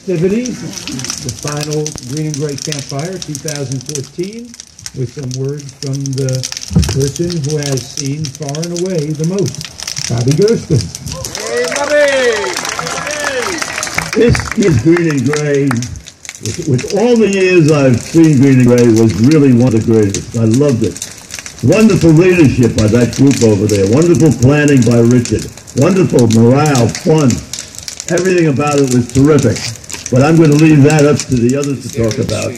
festivities, the final Green and Gray Campfire 2014, with some words from the person who has seen far and away the most, Bobby Gersten. Hey, Bobby! This is Green and Gray. With all the years I've seen Green and Gray, was really one of the greatest. I loved it. Wonderful leadership by that group over there. Wonderful planning by Richard. Wonderful morale, fun. Everything about it was terrific. But I'm going to leave that up to the others to talk about.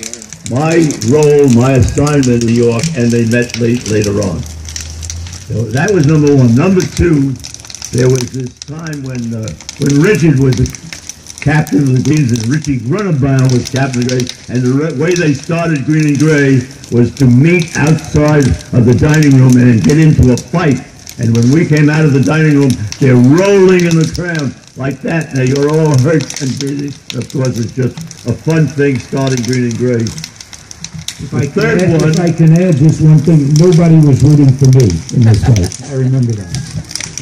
My role, my assignment in New York, and they met later on. So that was number one. Number two, there was this time when Richard was the captain of the Greens and Richie Grunenbaum was captain of the Gray, and the way they started Green and Gray was to meet outside of the dining room and get into a fight. And when we came out of the dining room, they're rolling in the crowd like that. Now you're all hurt and busy. Of course, it's just a fun thing starting Green and Gray. If I can add just one thing, nobody was rooting for me in this fight. I remember that.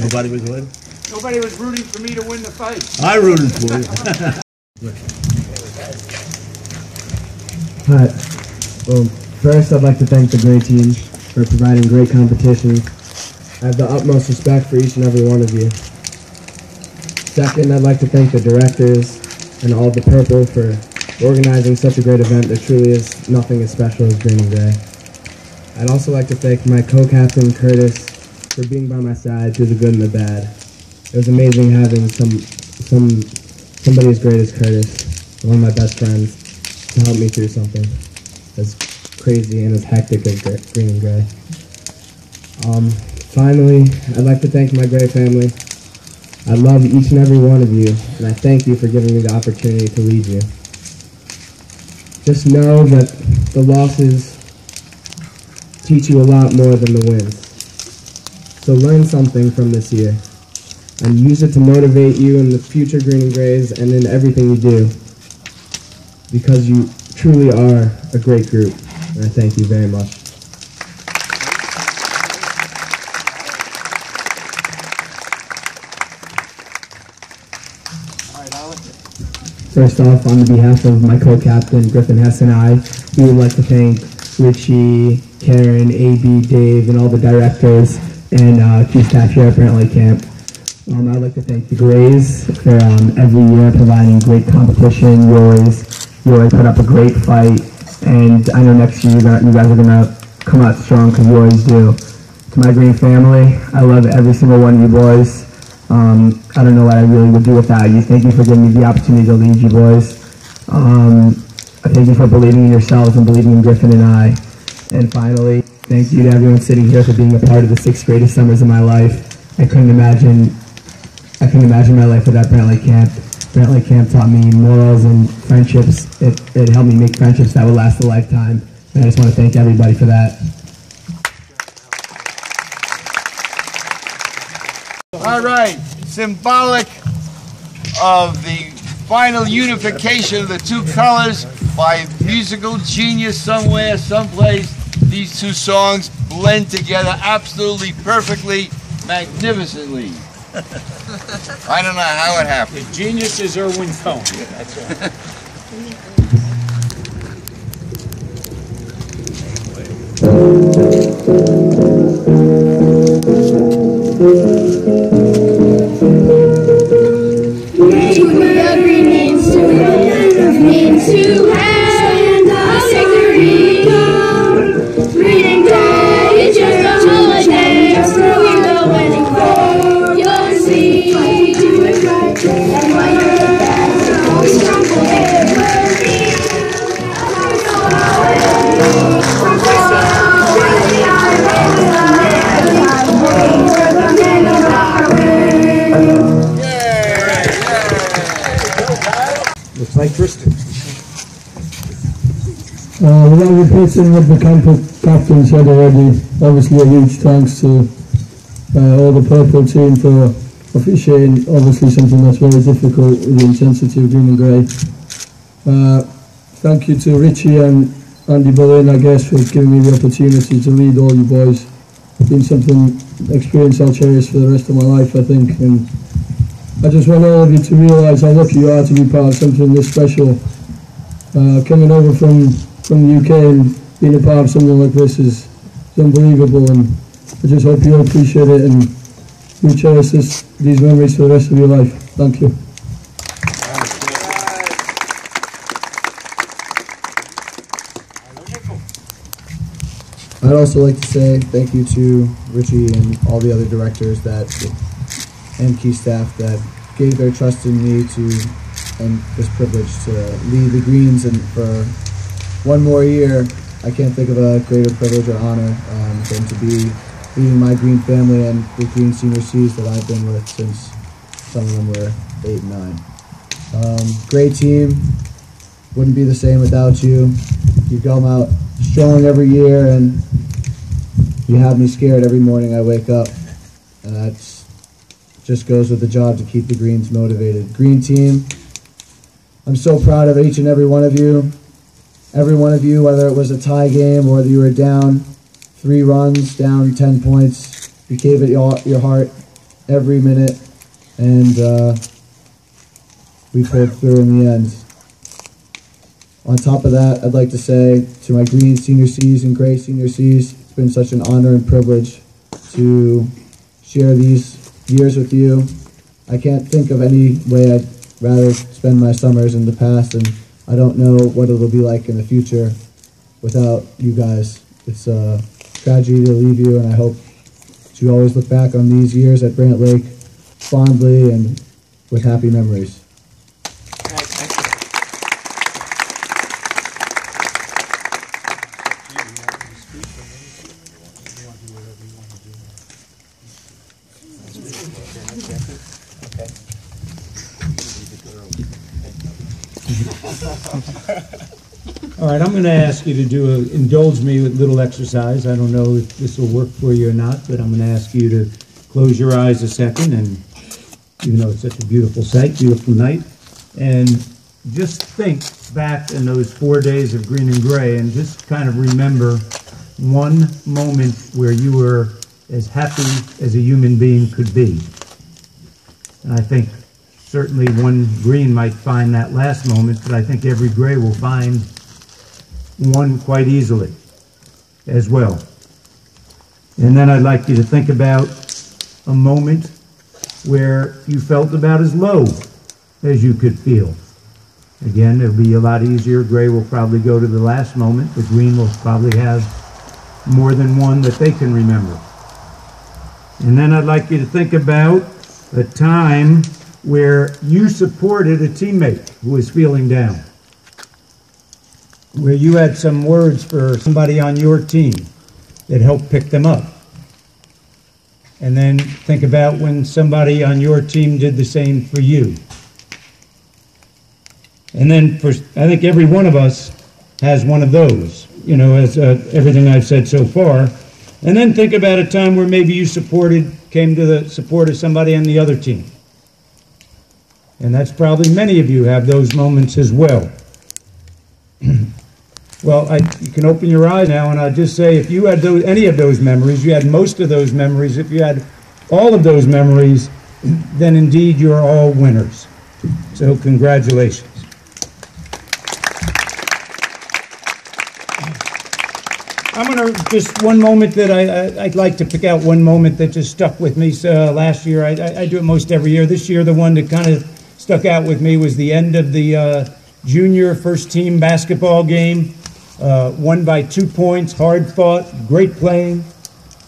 Nobody was what? Nobody was rooting for me to win the fight. I rooted for you. Hi. Well, first I'd like to thank the Gray team for providing great competition. I have the utmost respect for each and every one of you. Second, I'd like to thank the directors and all the Purple for organizing such a great event. There truly is nothing as special as Green and Gray. I'd also like to thank my co-captain Curtis for being by my side through the good and the bad. It was amazing having somebody as great as Curtis, one of my best friends, to help me through something as crazy and as hectic as Green and Gray. Finally, I'd like to thank my Gray family. I love each and every one of you, and I thank you for giving me the opportunity to lead you. Just know that the losses teach you a lot more than the wins. So learn something from this year, and use it to motivate you in the future Green and Grays and in everything you do, because you truly are a great group, and I thank you very much. First off, on behalf of my co-captain, Griffin Hess, and I, we would like to thank Richie, Karen, AB, Dave, and all the directors and key staff here at Brantley Camp. I'd like to thank the Grays for every year providing great competition. You always put up a great fight, and I know next year you guys are going to come out strong because you always do. To my Green family, I love every single one of you boys. I don't know what I really would do without you. Thank you for giving me the opportunity to lead you boys. I thank you for believing in yourselves and believing in Griffin and I. And finally, thank you to everyone sitting here for being a part of the 6 greatest summers of my life. I couldn't imagine my life without Brantley Camp. Brantley Camp taught me morals and friendships. It helped me make friendships that would last a lifetime. And I just want to thank everybody for that. All right, symbolic of the final unification of the two colors by musical genius somewhere, someplace. These two songs blend together absolutely perfectly, magnificently. I don't know how it happened. The genius is Irwin Cohn. That's all. Green means to have a victory. Green and gray is just a holiday. We're the winning for. You'll see, do it right. And while you're the best, always strong for it. Looks like Tristan. Without repeating what the captain said already, obviously a huge thanks to all the Purple team for officiating, obviously something that's very difficult with the intensity of Green and Grey. Thank you to Richie and Andy Boleyn, I guess, for giving me the opportunity to lead all you boys. It's been something, experience I'll cherish for the rest of my life, I think. And I just want all of you to realise how lucky you are to be part of something this special. Coming over from the UK and being a part of something like this is unbelievable, and I just hope you appreciate it and you cherish these memories for the rest of your life. Thank you. I'd also like to say thank you to Richie and all the other directors and key staff that gave their trust in me and this privilege to lead the Greens, and for one more year, I can't think of a greater privilege or honor than to be leading my Green family and the Green Senior Cs that I've been with since some of them were 8 and 9. Great team, wouldn't be the same without you. You come out strong every year, and you have me scared every morning I wake up, and that just goes with the job to keep the Greens motivated. Green team, I'm so proud of each and every one of you. Every one of you, whether it was a tie game or whether you were down 3 runs, down 10 points, you gave it your heart every minute, and we pulled through in the end. On top of that, I'd like to say to my Green Senior Cs and Gray Senior Cs, it's been such an honor and privilege to share these years with you. I can't think of any way I'd rather spend my summers in the past, and I don't know what it'll be like in the future without you guys. It's a tragedy to leave you, and I hope that you always look back on these years at Brant Lake fondly and with happy memories. All right, I'm going to ask you to indulge me with a little exercise. I don't know if this will work for you or not, but I'm going to ask you to close your eyes a second, and even though it's such a beautiful sight, beautiful night, and just think back in those 4 days of green and gray and just kind of remember one moment where you were as happy as a human being could be. And I think certainly one green might find that last moment, but I think every gray will find one quite easily as well. And then I'd like you to think about a moment where you felt about as low as you could feel. Again, it'll be a lot easier. Gray will probably go to the last moment, but green will probably have more than one that they can remember. And then I'd like you to think about a time where you supported a teammate who was feeling down, where you had some words for somebody on your team that helped pick them up. And then think about when somebody on your team did the same for you. And then I think every one of us has one of those, you know, as everything I've said so far. And then think about a time where maybe you came to the support of somebody on the other team. And that's probably many of you have those moments as well. Well, you can open your eyes now, and I'll just say, if you had any of those memories, you had most of those memories, if you had all of those memories, then indeed you're all winners. So congratulations. I'm going to, just one moment that I'd like to pick out one moment that just stuck with me. So last year, I do it most every year. This year, the one that kind of stuck out with me was the end of the junior first team basketball game. Won by 2 points, hard fought, great playing.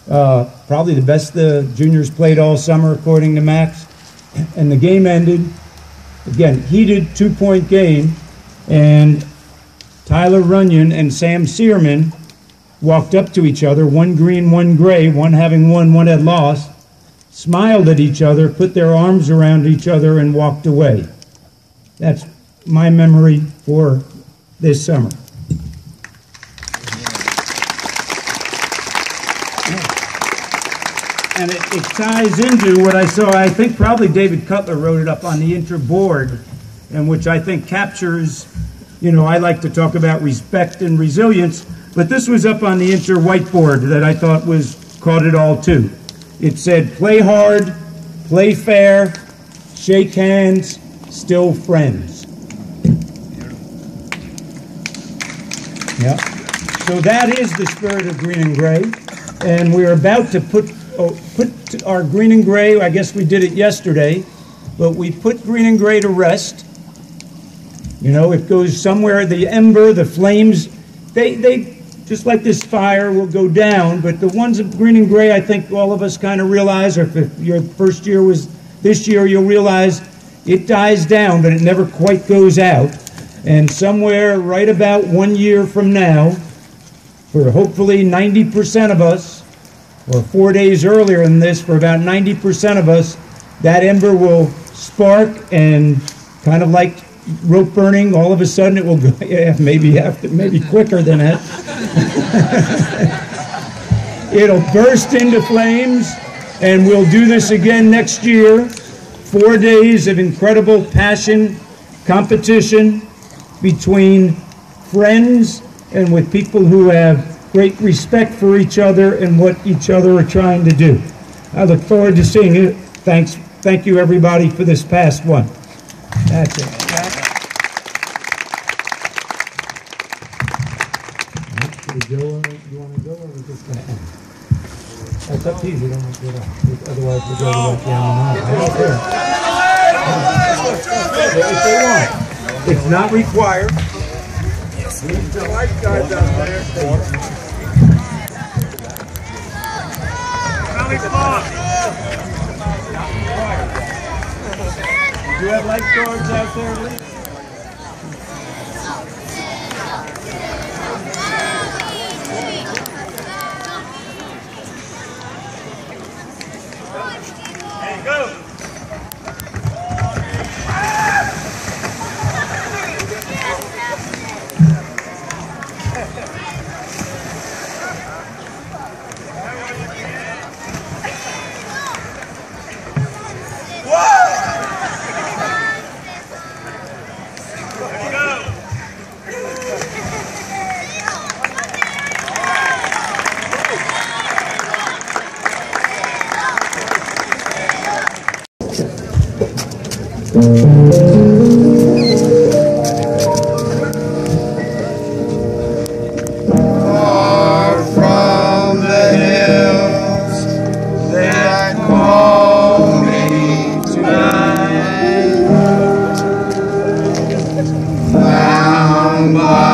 Probably the best the juniors played all summer, according to Max. And the game ended, again, heated 2-point game. And Tyler Runyon and Sam Searman walked up to each other, one green, one gray, one having won, one had lost, smiled at each other, put their arms around each other, and walked away. That's my memory for this summer. And it ties into what I saw. I think probably David Cutler wrote it up on the interboard, and which I think captures, you know, I like to talk about respect and resilience, but this was up on the inter whiteboard that I thought caught it all too. It said, play hard, play fair, shake hands, still friends. Yeah. So that is the spirit of green and gray, and we're about to put our green and gray. I guess we did it yesterday, but we put green and gray to rest. You know, it goes somewhere. The ember, the flames, they just like this fire will go down. But the ones of green and gray, I think all of us kind of realize, or if your first year was this year, you'll realize it dies down, but it never quite goes out. And somewhere right about 1 year from now, for hopefully 90% of us, or 4 days earlier than this, for about 90% of us, that ember will spark, and kind of like rope burning, all of a sudden it will go, yeah, maybe quicker than that. It'll burst into flames, and we'll do this again next year. 4 days of incredible passion, competition between friends and with people who have great respect for each other and what each other are trying to do. I look forward to seeing it. Thank you everybody for this past one. That's it. You want to go, or we're just going to end? That's up to you. We don't have to get up. Otherwise, we'll go to the piano. I don't care. If they want. It's not required. The lifeguards out there. Do you have lifeguards out there, Lee? Go! By